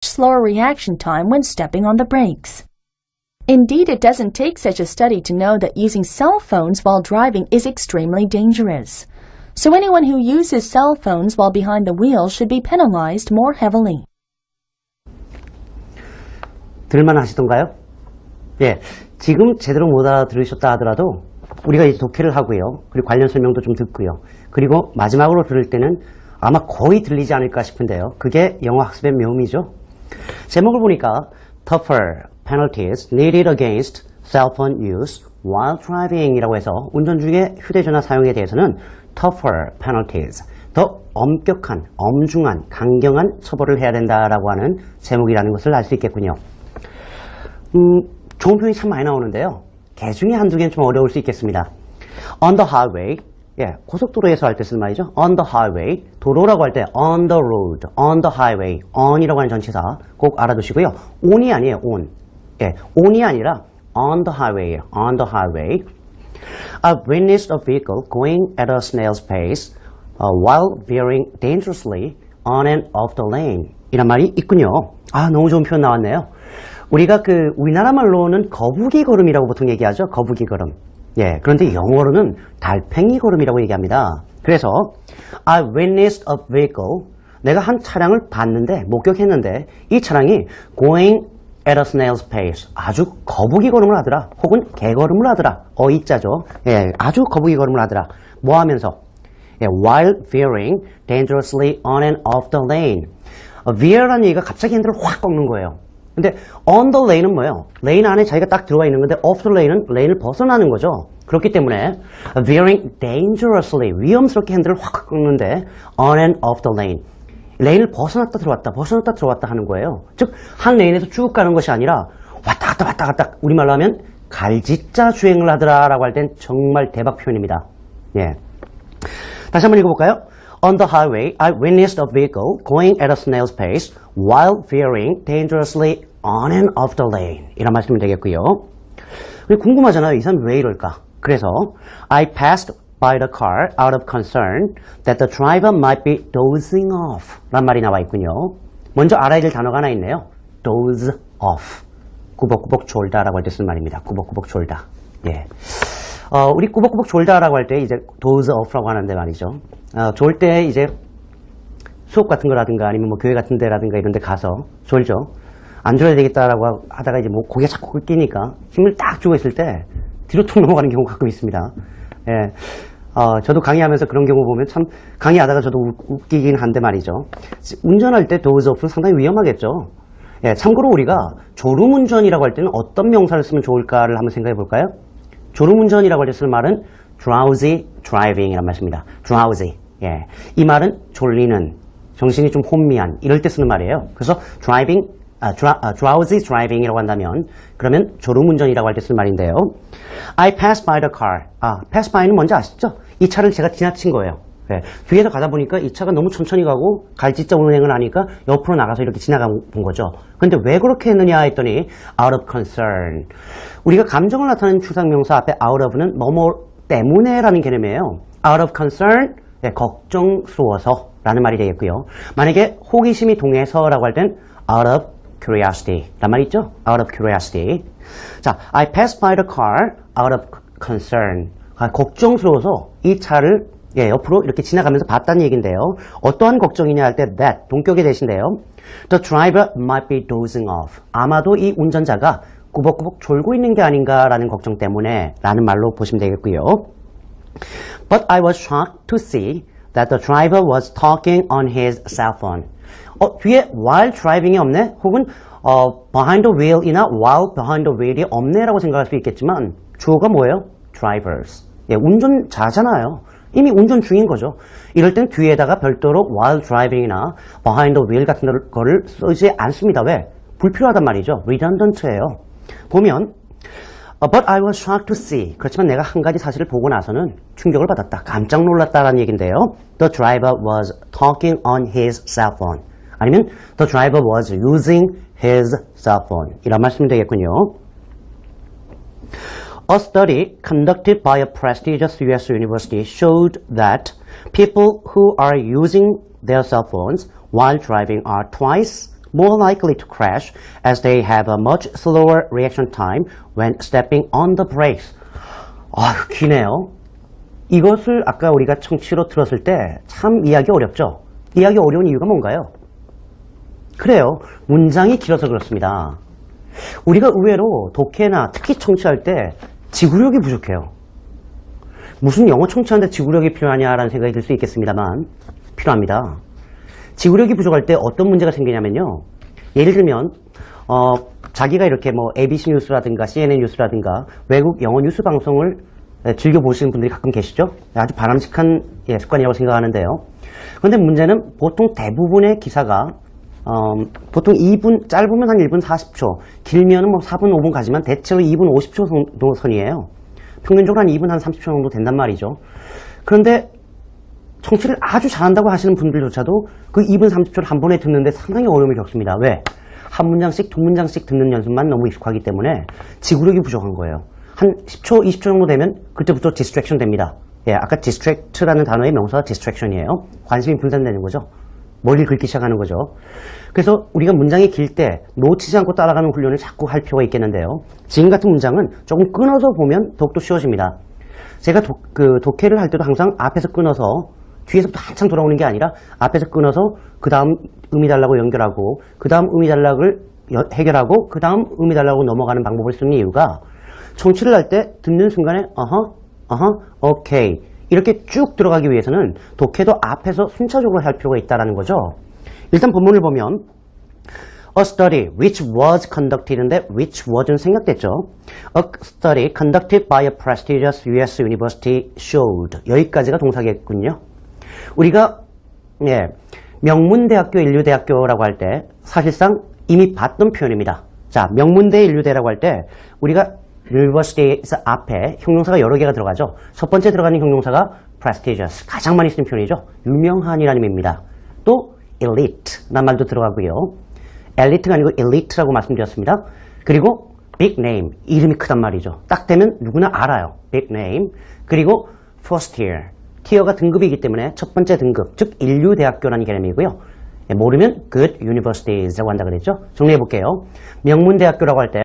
slower reaction time when stepping on the brakes. Indeed, it doesn't take such a study to know that using cell phones while driving is extremely dangerous. So anyone who uses cell phones while behind the wheel should be penalized more heavily. 들을만 하시던가요? 예, 지금 제대로 못 알아들으셨다 하더라도 우리가 이제 독해를 하고요. 그리고 관련 설명도 좀 듣고요. 그리고 마지막으로 들을 때는 아마 거의 들리지 않을까 싶은데요. 그게 영어 학습의 묘미죠. 제목을 보니까 tougher penalties needed against cell phone use while driving 이라고 해서 운전 중에 휴대전화 사용에 대해서는 tougher penalties, 더 엄격한, 엄중한, 강경한 처벌을 해야 된다라고 하는 제목이라는 것을 알 수 있겠군요. 좋은 표현이 참 많이 나오는데요. 개 중에 한두 개는 좀 어려울 수 있겠습니다. On the highway, 예, 고속도로에서 할 때 쓰는 말이죠. On the highway, 도로라고 할 때 on the road, on the highway, on이라고 하는 전치사 꼭 알아두시고요. on이 아니에요, on. 예, on이 아니라 on the highway예요. on the highway. I witnessed a vehicle going at a snail's pace while veering dangerously on and off the lane. 이란 말이 있군요. 아, 너무 좋은 표현 나왔네요. 우리가 우리나라 말로는 거북이 걸음이라고 보통 얘기하죠. 거북이 걸음. 예, 그런데 영어로는 달팽이 걸음이라고 얘기합니다. 그래서 I witnessed a vehicle. 내가 한 차량을 봤는데, 목격했는데 이 차량이 going at a snail's pace. 아주 거북이 걸음을 하더라. 혹은 개걸음을 하더라. 어이자죠. 예, 아주 거북이 걸음을 하더라. 뭐 하면서? 예, while veering dangerously on and off the lane. veer라는 얘기가 갑자기 핸들을 확 꺾는 거예요. 근데 on the lane은 뭐예요? 레인 안에 자기가 딱 들어와 있는 건데 off the lane은 레인을 벗어나는 거죠. 그렇기 때문에 veering dangerously 위험스럽게 핸들을 확 꺾는데 on and off the lane 레인을 벗어났다 들어왔다 벗어났다 들어왔다 하는 거예요. 즉 한 레인에서 쭉 가는 것이 아니라 왔다 갔다 왔다 갔다 우리말로 하면 갈짓자 주행을 하더라라고 할 땐 정말 대박 표현입니다. 예. 다시 한번 읽어볼까요? On the highway, I witnessed a vehicle going at a snail's pace while veering dangerously on and off the lane. 이런 말씀이 되겠고요. 궁금하잖아요. 이 사람이 왜 이럴까? 그래서 I passed by the car out of concern that the driver might be dozing off 란 말이 나와 있군요. 먼저 알아야 될 단어가 하나 있네요. doze off. 꾸벅꾸벅 졸다라고 할 때 쓰는 말입니다. 꾸벅꾸벅 졸다. 예. 우리 꾸벅꾸벅 졸다라고 할 때 이제 doze off라고 하는데 말이죠. 졸 때 이제 수업 같은 거라든가 아니면 뭐 교회 같은 데라든가 이런 데 가서 졸죠. 안 졸아야 되겠다라고 하다가 이제 뭐 고개가 자꾸 꺾이니까 힘을 딱 주고 있을 때 뒤로 툭 넘어가는 경우가 가끔 있습니다. 예. 저도 강의하면서 그런 경우 보면 참 강의하다가 저도 웃기긴 한데 말이죠. 운전할 때 doze off는 상당히 위험하겠죠. 예, 참고로 우리가 졸음운전이라고 할 때는 어떤 명사를 쓰면 좋을까를 한번 생각해 볼까요? 졸음운전이라고 할 때 쓰는 말은 drowsy driving이란 말입니다. drowsy. 예. 이 말은 졸리는, 정신이 좀 혼미한, 이럴 때 쓰는 말이에요. 그래서 drowsy driving이라고 한다면, 그러면 졸음운전이라고 할 때 쓰는 말인데요. I passed by the car. pass by는 뭔지 아시죠? 이 차를 제가 지나친 거예요. 예. 뒤에서 가다 보니까 이 차가 너무 천천히 가고 갈짓자 운행을 하니까 옆으로 나가서 이렇게 지나간 거죠. 근데 왜 그렇게 했느냐 했더니 out of concern. 우리가 감정을 나타내는 추상명사 앞에 out of는 뭐뭐 때문에 라는 개념이에요. out of concern, 예, 걱정스러워서 라는 말이 되겠고요. 만약에 호기심이 동해서라고 할 땐 out of curiosity 라는 말이 있죠. out of curiosity. 자, I passed by the car out of concern. 걱정스러워서 이 차를 예, 옆으로 이렇게 지나가면서 봤다는 얘기인데요. 어떠한 걱정이냐 할 때 that, 동격의 대신데요. The driver might be dozing off. 아마도 이 운전자가 꾸벅꾸벅 졸고 있는 게 아닌가라는 걱정 때문에 라는 말로 보시면 되겠고요. But I was shocked to see that the driver was talking on his cell phone. 뒤에 while driving이 없네? 혹은 behind the wheel이나 while behind the wheel이 없네라고 생각할 수 있겠지만 주어가 뭐예요? drivers. 예, 운전자잖아요. 이미 운전 중인 거죠. 이럴 땐 뒤에다가 별도로 while driving이나 behind the wheel 같은 거를 쓰지 않습니다. 왜? 불필요하단 말이죠. redundant예요. 보면 But I was shocked to see. 그렇지만 내가 한 가지 사실을 보고 나서는 충격을 받았다. 깜짝 놀랐다라는 얘기인데요. The driver was talking on his cell phone. 아니면 The driver was using his cell phone. 이런 말씀이 되겠군요. A study conducted by a prestigious U.S. university showed that people who are using their cell phones while driving are twice more likely to crash as they have a much slower reaction time when stepping on the brakes. 아휴, 기네요. 이것을 아까 우리가 청취로 들었을 때 참 이해하기 어렵죠? 이해하기 어려운 이유가 뭔가요? 그래요. 문장이 길어서 그렇습니다. 우리가 의외로 독해나 특히 청취할 때 지구력이 부족해요. 무슨 영어 청취하는데 지구력이 필요하냐라는 생각이 들 수 있겠습니다만 필요합니다. 지구력이 부족할 때 어떤 문제가 생기냐면요. 예를 들면 자기가 이렇게 뭐 ABC 뉴스라든가 CNN 뉴스라든가 외국 영어 뉴스 방송을 즐겨보시는 분들이 가끔 계시죠? 아주 바람직한 습관이라고 생각하는데요. 그런데 문제는 보통 대부분의 기사가 보통 2분, 짧으면 한 1분 40초, 길면 뭐 4분, 5분 가지만 대체로 2분 50초 정도 선이에요. 평균적으로 한 2분 한 30초 정도 된단 말이죠. 그런데 청취를 아주 잘한다고 하시는 분들조차도 그 2분 30초를 한 번에 듣는데 상당히 어려움을 겪습니다. 왜? 한 문장씩, 두 문장씩 듣는 연습만 너무 익숙하기 때문에 지구력이 부족한 거예요. 한 10초, 20초 정도 되면 그때부터 distraction 됩니다. 예, 아까 distract라는 단어의 명사가 distraction이에요. 관심이 분산되는 거죠. 머리를 긁기 시작하는 거죠. 그래서 우리가 문장이 길 때 놓치지 않고 따라가는 훈련을 자꾸 할 필요가 있겠는데요. 지금 같은 문장은 조금 끊어서 보면 더욱더 쉬워집니다. 제가 독해를 할 때도 항상 앞에서 끊어서 뒤에서부터 한참 돌아오는 게 아니라 앞에서 끊어서 그 다음 의미 달라고 연결하고 그 다음 의미 달락을 해결하고 그 다음 의미 달라고 넘어가는 방법을 쓰는 이유가 청취를 할 때 듣는 순간에 오케이 이렇게 쭉 들어가기 위해서는 독해도 앞에서 순차적으로 할 필요가 있다는 거죠. 일단 본문을 보면 A study which was conducted인데 which was는 생략됐죠. A study conducted by a prestigious US university showed 여기까지가 동사겠군요. 우리가 명문대학교, 인류대학교라고 할 때 사실상 이미 봤던 표현입니다. 자, 명문대, 인류대라고 할 때 우리가 university에서 앞에 형용사가 여러 개가 들어가죠. 첫 번째 들어가는 형용사가 prestigious, 가장 많이 쓰는 표현이죠. 유명한이라는 의미입니다. 또 elite라는 말도 들어가고요. elite가 아니고 elite라고 말씀드렸습니다. 그리고 big name, 이름이 크단 말이죠. 딱 되면 누구나 알아요. big name. 그리고 first tier, tier가 등급이기 때문에 첫 번째 등급, 즉 인류대학교라는 개념이고요. 모르면 good universities라고 한다 그랬죠. 정리해 볼게요. 명문대학교라고 할 때